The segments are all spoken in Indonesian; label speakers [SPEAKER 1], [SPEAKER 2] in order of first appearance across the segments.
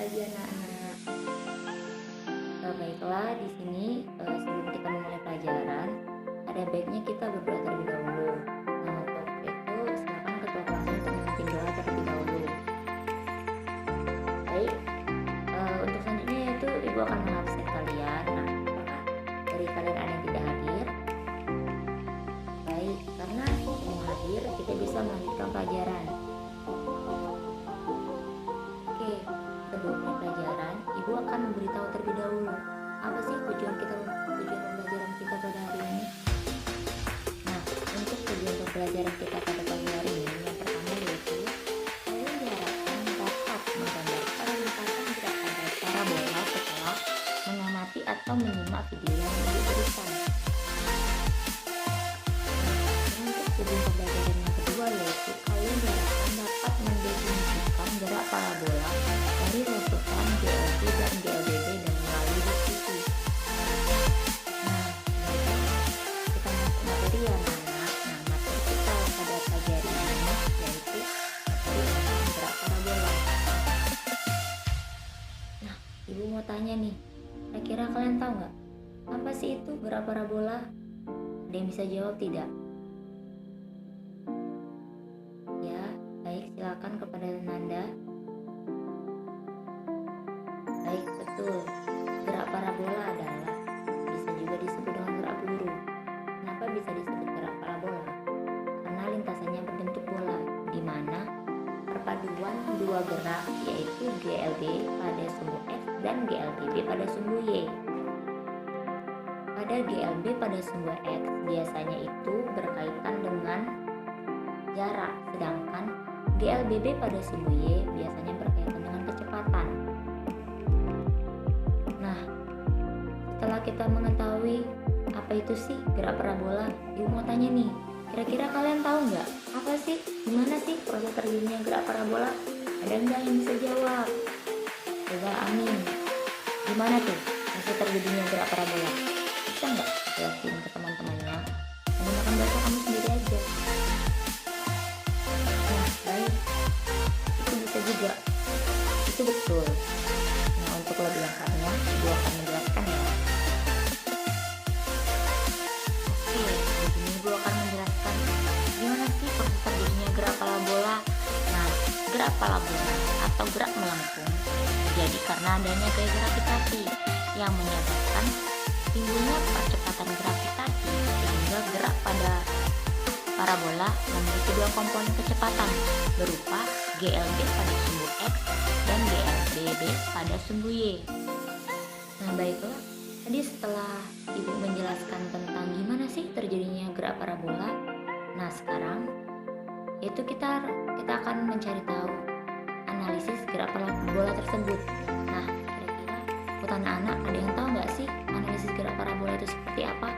[SPEAKER 1] lagi anak-anak. Baiklah, di sini sebelum kita memulai pelajaran, ada baiknya kita berdoa terlebih dahulu. Nah, untuk itu silakan ketua kelasnya untuk memimpin doa terlebih dahulu. Baik, untuk selanjutnya yaitu ibu akan mengabsen kalian. Nah, apakah dari kalian ada yang tidak hadir? Baik, karena semua hadir, kita bisa melanjutkan pelajaran. Oke, sebelum mulai pelajaran, ibu akan memberitahu terlebih dahulu apa sih tujuan pembelajaran kita pada hari ini. Nah, untuk tujuan pembelajaran kita pada pagi hari ini, yang pertama yaitu kalian diharapkan dapat menggambarkan lintasan gerak pada parabola setelah mengamati atau menyimak video yang diberikan. Untuk tujuan pembelajaran yang kedua yaitu kalian diharapkan dapat mendefinisikan gerak parabola dari rujukan GLB dan GLBB dan melalui diskusi. Nah, kita masuk materi ya anak-anak. Nah, materi kita pada pagi hari ini yaitu materi tentang gerak parabola. Nah, ibu mau tanya nih, kira-kira kalian tahu nggak apa sih itu gerak parabola? Ada yang bisa jawab tidak? Ya, baik, silakan kepada Nanda. Baik, betul. Gerak parabola adalah bisa juga disebut dengan gerak peluru. Kenapa bisa disebut gerak parabola? Karena lintasannya berbentuk bola, di mana perpaduan dua gerak yaitu GLB pada sumbu X dan GLBB pada sumbu Y. Pada GLB pada sumbu X biasanya itu berkaitan dengan jarak, sedangkan GLBB pada sumbu Y biasanya berkaitan dengan kecepatan. Nah, setelah kita mengetahui apa itu sih gerak parabola, ibu mau tanya nih, kira-kira kalian tahu nggak apa sih, gimana sih proses terjadinya gerak parabola? Ada nggak yang bisa jawab? Coba Amin, gimana tuh proses terjadinya gerak parabola? Bisa nggak jelasin ke teman-temannya? Menggunakan bahasa kamu sendiri aja. Nah, baik, itu bisa juga, itu betul. Nah, untuk lebih lengkapnya, ibu akan menjelaskan ya. Oke, di sini ibu akan menjelaskan gimana sih proses terjadinya gerak parabola. Nah, gerak parabola atau gerak melengkung terjadi karena adanya gaya gravitasi yang menyebabkan timbulnya percepatan gravitasi sehingga gerak pada parabola memiliki dua komponen kecepatan berupa GLB pada sumbu X dan GLBB pada sumbu Y. Nah, baiklah, tadi setelah ibu menjelaskan tentang gimana sih terjadinya gerak parabola, nah sekarang yaitu kita akan mencari tahu analisis gerak parabola tersebut. Nah, kira-kira buat anak-anak ada yang tahu nggak sih analisis gerak parabola itu seperti apa?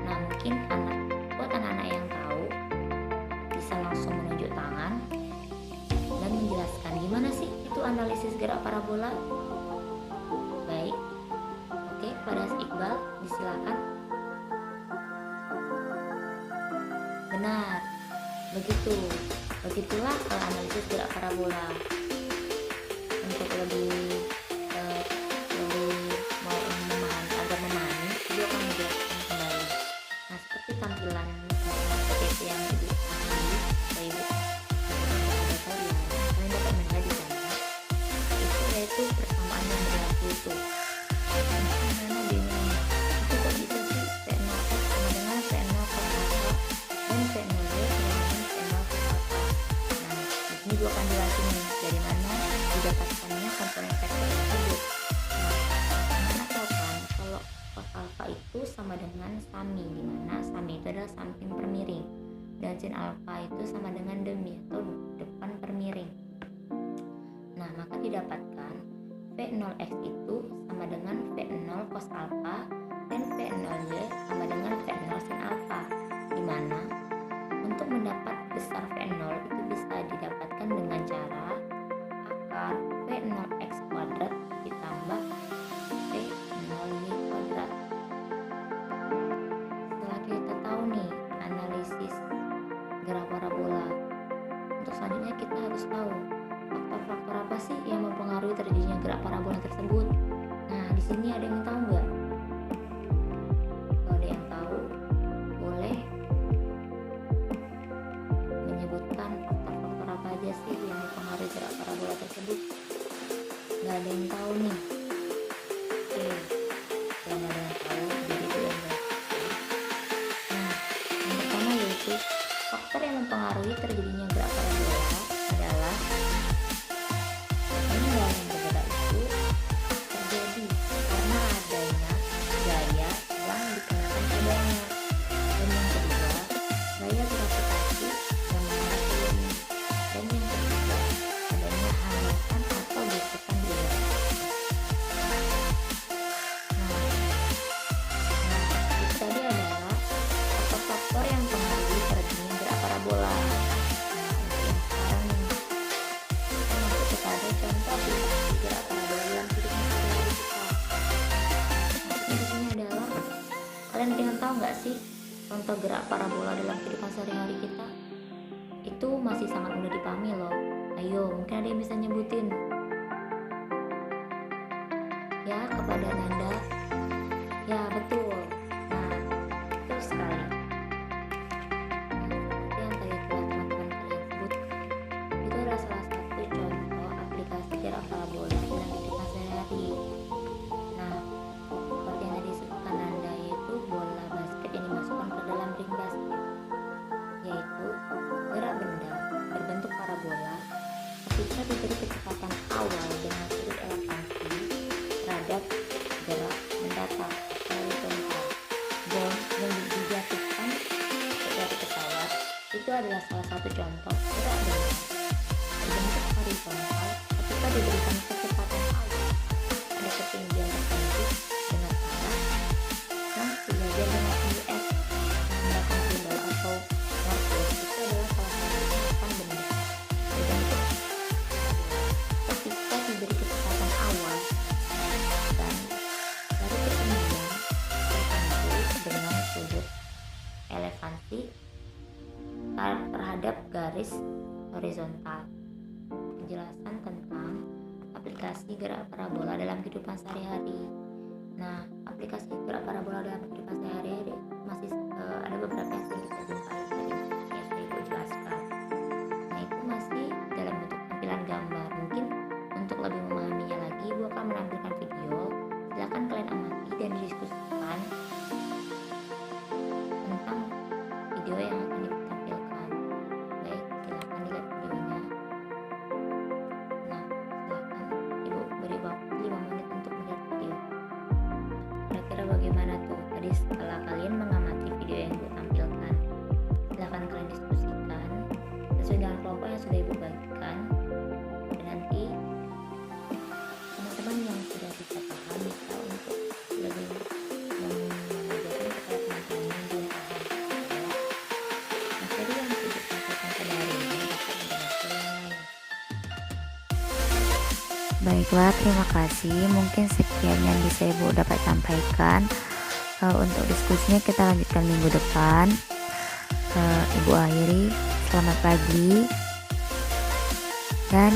[SPEAKER 1] Nah, mungkin buat anak-anak yang tahu bisa langsung menunjuk tangan dan menjelaskan gimana sih itu analisis gerak parabola. Baik, oke, pada Iqbal disilakan. Benar, begitulah analisis gerak parabola. Untuk lebih mau memahami, agar memahami, ibu akan menjelaskan kembali. Nah, seperti tampilan PPT yang ibu ambil, ibu kalian dapat melihat di sana. Itu yaitu persamaan yang berlaku itu. Mana bingung? Itu kok bisa sih V0 sama dengan V0 cos alpha dan V0 y sama dengan V0 cos alpha. Nah, di sini gue akan jelasin nih dari mana didapatkannya komponen vektor tersebut. Nah, mana tahu kan kalau cos alpha itu sama dengan sami, di mana sami itu adalah samping per miring dan sin alpha itu sama dengan demi atau depan per miring. Nah, maka didapatkan V0x itu sama dengan V0 cos alpha dan V0y sama dengan V0 sin alpha, di mana untuk mendapat besar V0 itu bisa didapatkan dengan cara akar V0x kuadrat ditambah V0y kuadrat. Setelah kita tahu nih analisis gerak parabola, untuk selanjutnya kita harus tahu faktor-faktor apa sih yang mempengaruhi terjadinya gerak parabola sini ada yang tahu nggak? Kalau ada yang tahu, boleh menyebutkan faktor-faktor apa aja sih yang mempengaruhi gerak parabola tersebut. Nggak ada yang tahu nih. Oke, yang ada yang tahu jadi itu yang nggak. Nah, yang pertama yaitu faktor yang mempengaruhi terjadinya gerak parabola adalah ini yang bergerak itu terjadi karena adanya gaya yang dikenakan padanya, dan yang kedua gaya gravitasi yang mengarah ke bumi, dan yang ketiga adanya hambatan atau gesekan di udara. Itu tadi adalah faktor-faktor yang mempengaruhi terjadinya gerak parabola. Yang sekarang nih, kita masuk kepada contoh aplikasi gerak parabola dalam kehidupan sehari-hari kita. Maksudnya di sini adalah, kalian ada yang tahu nggak sih contoh gerak parabola dalam kehidupan sehari-hari kita? Itu masih sangat mudah dipahami loh. Ayo, mungkin ada yang bisa nyebutin ya kepada Nanda. Ya betul. Nah, betul sekali. Seperti yang tadi telah teman-teman kalian sebut, itu adalah salah satu contoh aplikasi gerak parabola dalam kehidupan sehari-hari. Nah, seperti yang tadi disebutkan Nanda, yaitu bola basket yang dimasukkan ke dalam ring basket, yaitu gerak benda berbentuk parabola ketika diberi kecepatan awal dengan sudut elevansi terhadap gerak mendatar atau horizontal. Bom yang dijatuhkan dari pesawat itu adalah salah satu contoh gerak benda berbentuk horizontal ketika diberikan kecepatan awal pada ketinggian tertentu dengan arah yang sejajar dengan US menggunakan simbol atau northwest. Itu adalah salah satu gerakan benda berbentuk ketika diberi kecepatan awal dan dari ketinggian tertentu dengan sudut elevansi terhadap garis horizontal. Penjelasan tentang aplikasi gerak parabola dalam kehidupan sehari-hari. Nah, aplikasi gerak parabola dalam kehidupan sehari-hari masih ada beberapa yang sering kita jumpai tadi yang sudah Ibu jelaskan. Nah, itu masih dalam bentuk tampilan gambar. Mungkin untuk lebih memahaminya lagi, Ibu akan menampilkan video. Silakan kalian amati dan didiskusikan tentang video yang akan ditampilkan. Baik, silakan dilihat videonya. Nah, silakan Ibu beri waktu 5 menit untuk melihat video. Kira-kira bagaimana tuh tadi setelah kalian mengamati video yang Ibu tampilkan? Silakan kalian diskusikan sesuai dengan kelompok yang sudah Ibu bagikan, dan nanti teman-teman yang sudah bisa paham bisa untuk lebih mengajarkan kepada teman-teman yang belum paham bahwa materi yang sudah disampaikan pada hari ini dapat menjadi yang lain.
[SPEAKER 2] Baiklah, terima kasih. Mungkin sekian yang bisa Ibu dapat sampaikan. Untuk diskusinya kita lanjutkan minggu depan. Ibu akhiri, selamat pagi dan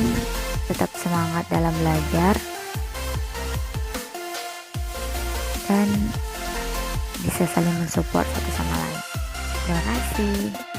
[SPEAKER 2] tetap semangat dalam belajar dan bisa saling mensupport satu sama lain. Terima kasih.